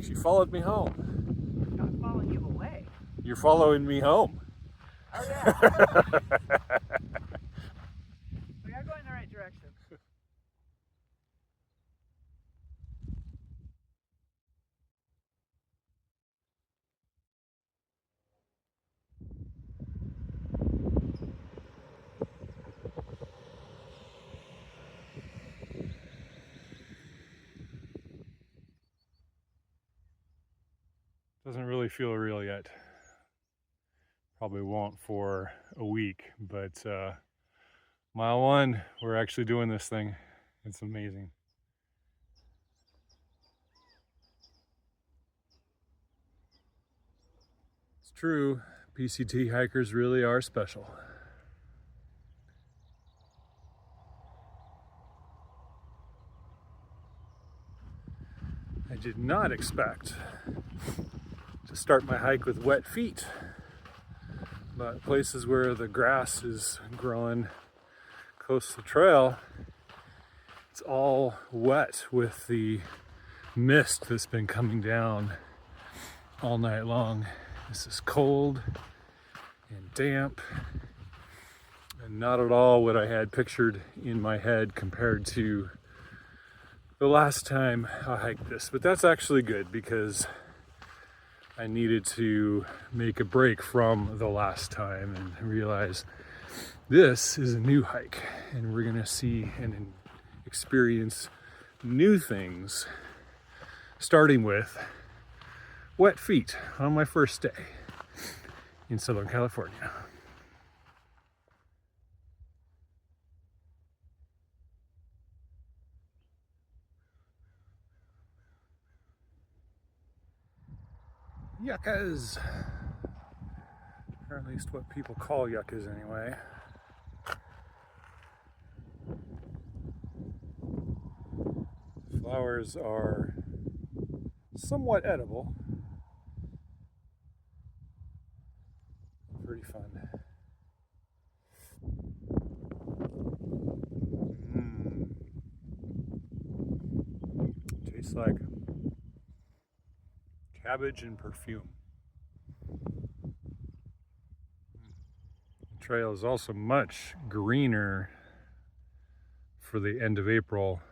She followed me home. I'm not following you away. You're following me home. Oh yeah. We are going in the right direction. Doesn't really feel real yet. Probably won't for a week, but mile 1, we're actually doing this thing. It's amazing. It's true, PCT hikers really are special. I did not expect to start my hike with wet feet, but places where the grass is growing close to the trail, it's all wet with the mist that's been coming down all night long. This is cold and damp and not at all what I had pictured in my head compared to the last time I hiked this. But that's actually good because I needed to make a break from the last time and realize this is a new hike and we're gonna see and experience new things, starting with wet feet on my first day in Southern California. Yuccas, or at least what people call yuccas anyway. Flowers are somewhat edible. Pretty fun. Tastes like cabbage and perfume. The trail is also much greener for the end of April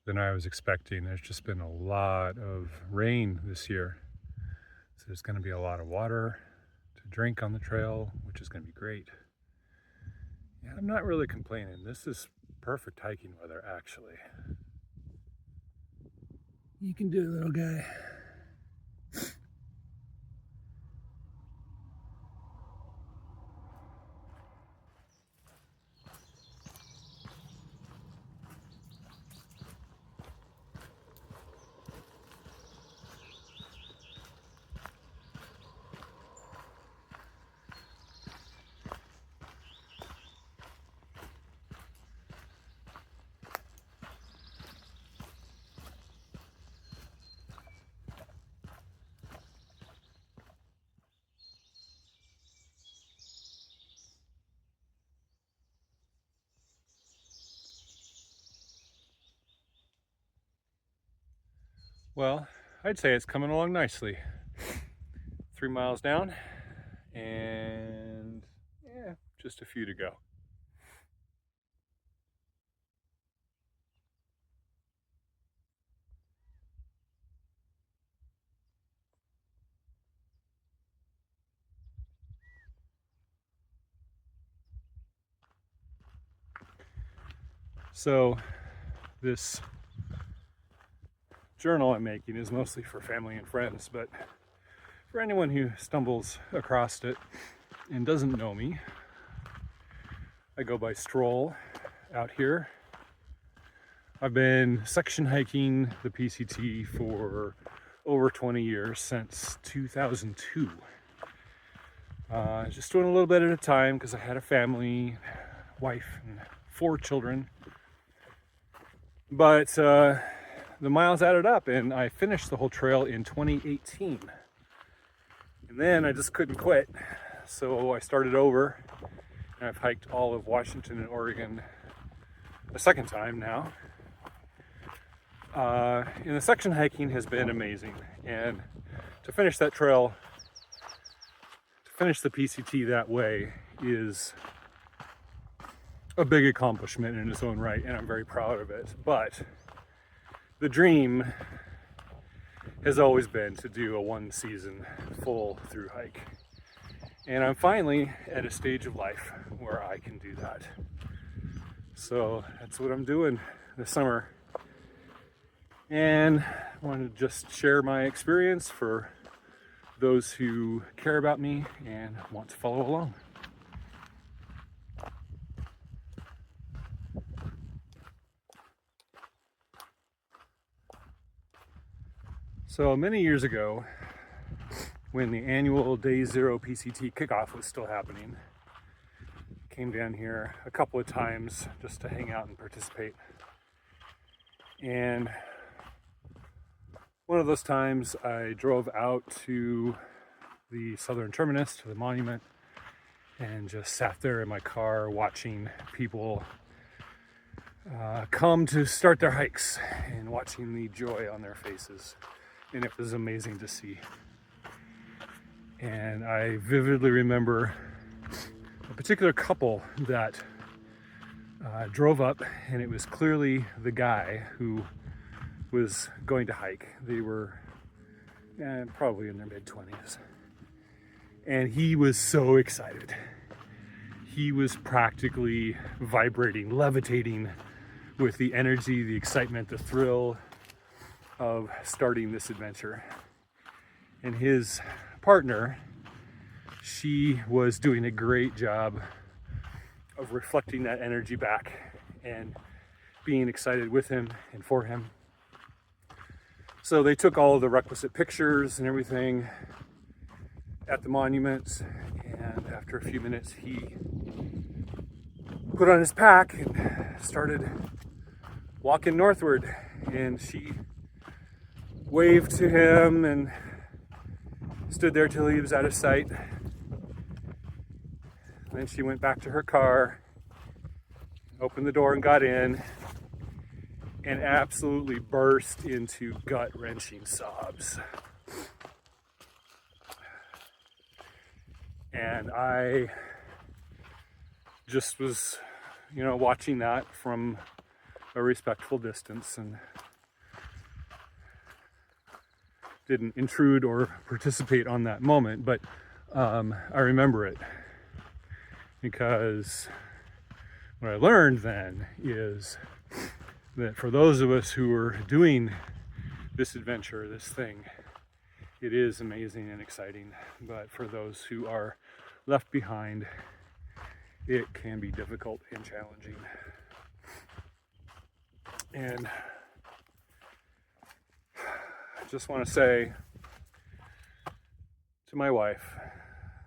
than I was expecting. There's just been a lot of rain this year. So there's going to be a lot of water to drink on the trail, which is going to be great. Yeah, I'm not really complaining. This is perfect hiking weather, actually. You can do it, little guy. Well, I'd say it's coming along nicely. 3 miles down, and yeah, just a few to go. So this journal I'm making is mostly for family and friends, but for anyone who stumbles across it and doesn't know me, I go by Stroll out here. I've been section hiking the PCT for over 20 years, since 2002. Just doing a little bit at a time because I had a family, wife, and 4 children. But the miles added up and I finished the whole trail in 2018. And then I just couldn't quit. So I started over and I've hiked all of Washington and Oregon a second time now. And the section hiking has been amazing. And to finish that trail, to finish the PCT that way is a big accomplishment in its own right, and I'm very proud of it. But the dream has always been to do a 1-season full through hike. And I'm finally at a stage of life where I can do that. So that's what I'm doing this summer. And I want to just share my experience for those who care about me and want to follow along. So many years ago, when the annual Day Zero PCT kickoff was still happening, I came down here a couple of times just to hang out and participate. And one of those times I drove out to the southern terminus, to the monument, and just sat there in my car watching people come to start their hikes and watching the joy on their faces. And it was amazing to see. And I vividly remember a particular couple that drove up, and it was clearly the guy who was going to hike. They were probably in their mid-20s. And he was so excited. He was practically vibrating, levitating with the energy, the excitement, the thrill of starting this adventure. And his partner, she was doing a great job of reflecting that energy back and being excited with him and for him. So they took all of the requisite pictures and everything at the monument, and after a few minutes he put on his pack and started walking northward, and she waved to him and stood there till he was out of sight. Then she went back to her car, opened the door and got in, and absolutely burst into gut-wrenching sobs. And I just was, watching that from a respectful distance and didn't intrude or participate on that moment, but I remember it, because what I learned then is that for those of us who are doing this adventure, this thing, it is amazing and exciting. But for those who are left behind, it can be difficult and challenging. And I just want to say to my wife,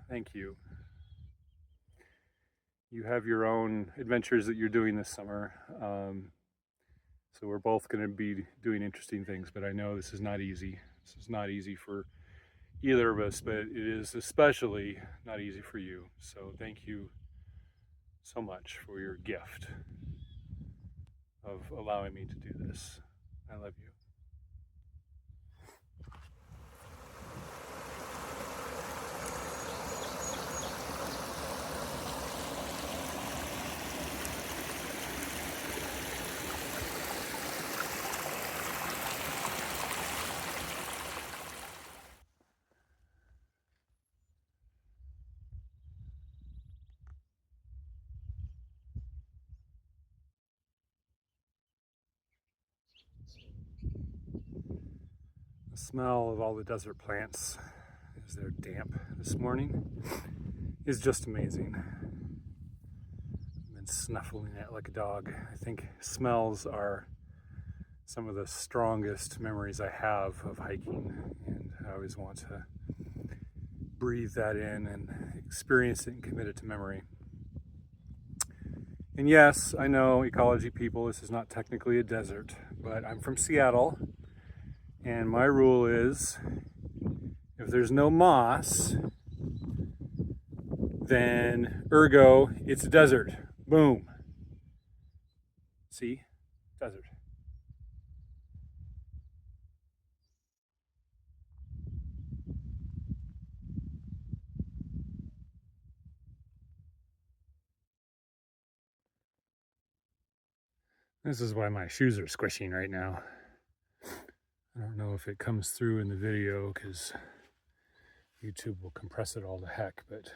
thank you. You have your own adventures that you're doing this summer. So we're both going to be doing interesting things, but I know this is not easy. This is not easy for either of us, but it is especially not easy for you. So thank you so much for your gift of allowing me to do this. I love you. The smell of all the desert plants as they're damp this morning is just amazing. I've been snuffling it like a dog. I think smells are some of the strongest memories I have of hiking, and I always want to breathe that in and experience it and commit it to memory. And yes, I know, ecology people, this is not technically a desert, but I'm from Seattle, and my rule is if there's no moss, then ergo it's a desert. Boom. See? Desert. This is why my shoes are squishing right now. I don't know if it comes through in the video because YouTube will compress it all to heck, but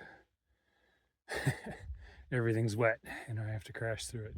everything's wet and I have to crash through it.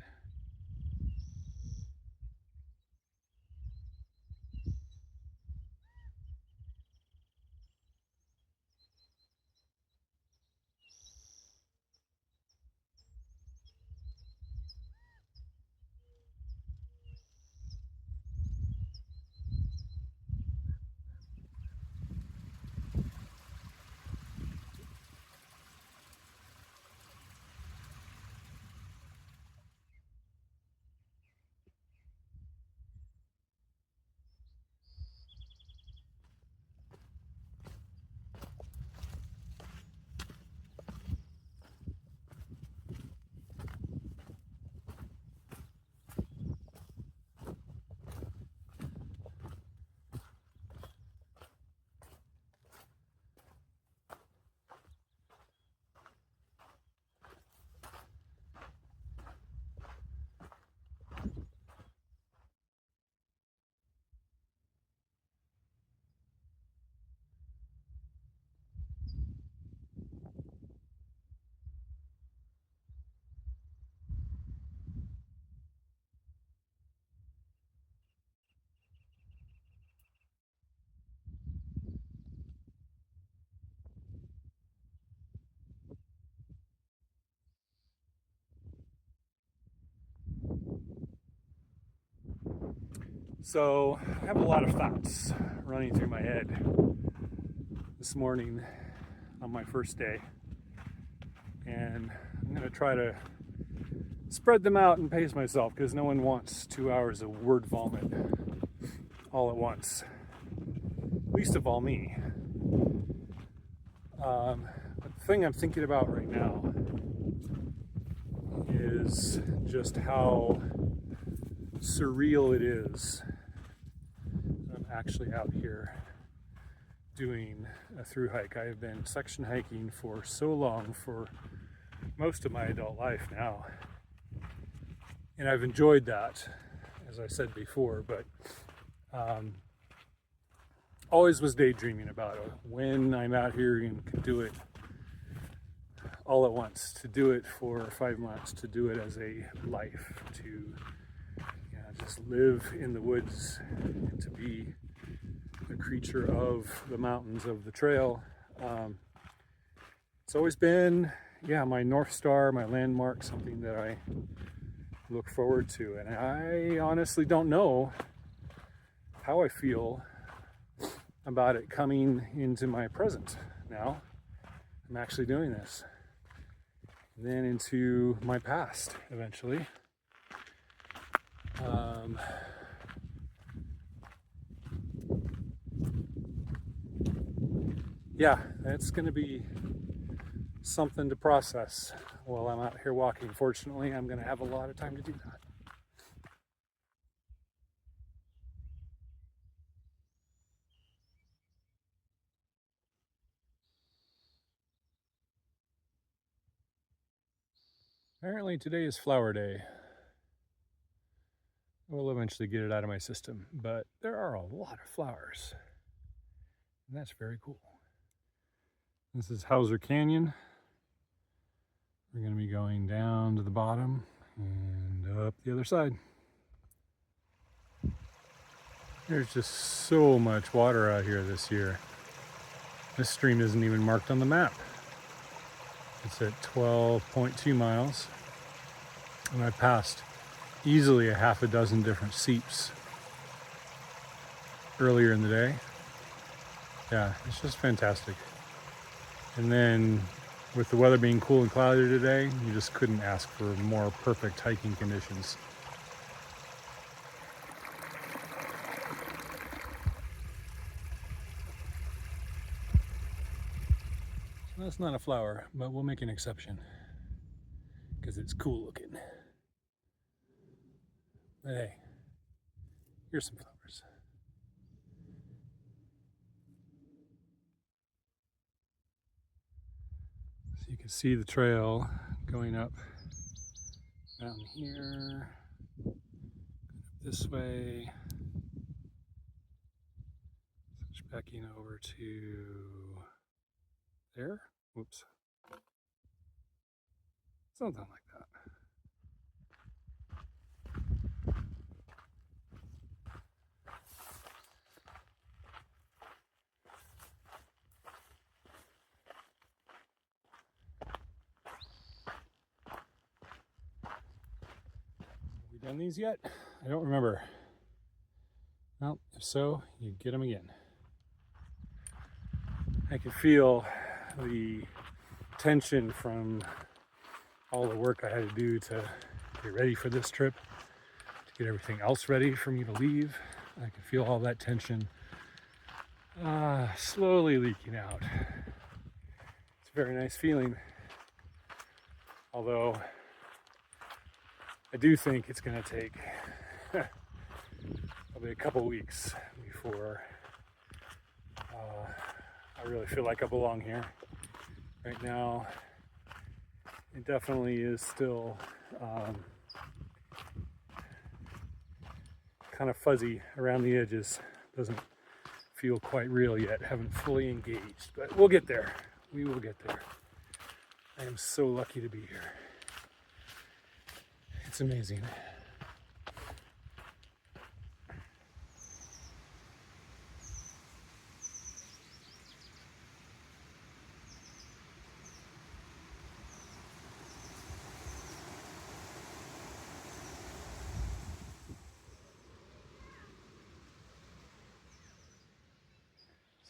So I have a lot of thoughts running through my head this morning on my first day, and I'm going to try to spread them out and pace myself because no one wants 2 hours of word vomit all at once, least of all me. But the thing I'm thinking about right now is just how surreal it is that I'm actually out here doing a through hike. I've been section hiking for so long, for most of my adult life now, and I've enjoyed that, as I said before, but always was daydreaming about it when I'm out here and could do it all at once, to do it for 5 months, to do it as a life, to just live in the woods and to be a creature of the mountains, of the trail. It's always been, my North Star, my landmark, something that I look forward to. And I honestly don't know how I feel about it coming into my present now. I'm actually doing this. And then into my past eventually. It's going to be something to process while I'm out here walking. Fortunately, I'm going to have a lot of time to do that. Apparently today is flower day. We'll eventually get it out of my system, but there are a lot of flowers, and that's very cool. This is Hauser Canyon. We're going to be going down to the bottom and up the other side. There's just so much water out here this year. This stream isn't even marked on the map. It's at 12.2 miles, and I passed easily a half a dozen different seeps earlier in the day. Yeah, it's just fantastic. And then with the weather being cool and cloudy today, you just couldn't ask for more perfect hiking conditions. So that's not a flower, but we'll make an exception because it's cool looking. But hey, here's some flowers. So you can see the trail going up down here this way. Switchbacking over to there. Whoops. Something like that. Have we done these yet? I don't remember. Well, if so, you get them again. I can feel the tension from all the work I had to do to get ready for this trip, to get everything else ready for me to leave. I can feel all that tension slowly leaking out. It's a very nice feeling, although I do think it's going to take probably a couple weeks before I really feel like I belong here. Right now, it definitely is still kind of fuzzy around the edges. Doesn't feel quite real yet. Haven't fully engaged, but we'll get there. We will get there. I am so lucky to be here. It's amazing.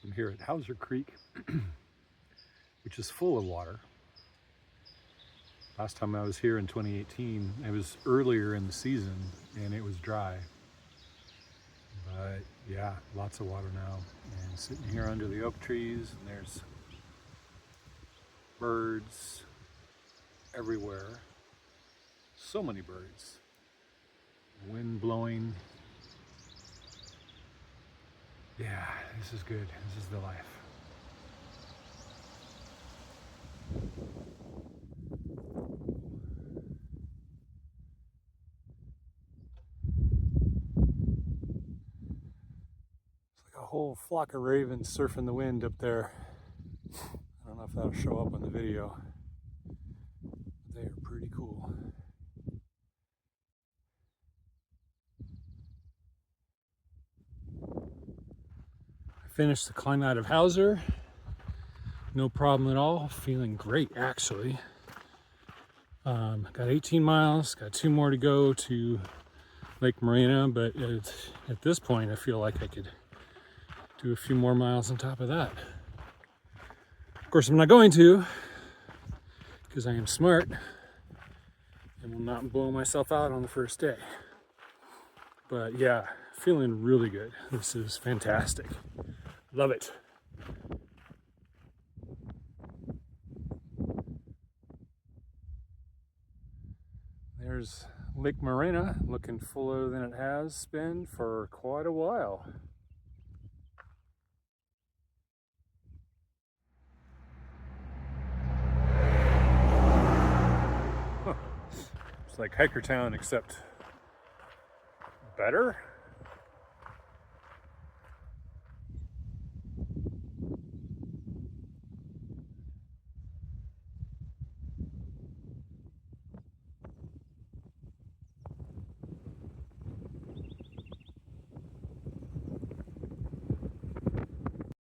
I'm here at Hauser Creek, which is full of water. Last time I was here in 2018, it was earlier in the season and it was dry. But yeah, lots of water now. And sitting here under the oak trees, and there's birds everywhere. So many birds. Wind blowing. Yeah, this is good. This is the life. It's like a whole flock of ravens surfing the wind up there. I don't know if that'll show up on the video. They are pretty cool. Finished the climb out of Hauser. No problem at all. Feeling great, actually. Got 18 miles. Got 2 more to go to Lake Morena, but at this point, I feel like I could do a few more miles on top of that. Of course, I'm not going to, because I am smart and will not blow myself out on the first day. But yeah, feeling really good. This is fantastic. Love it. There's Lake Morena, looking fuller than it has been for quite a while. It's like Hiker Town, except better.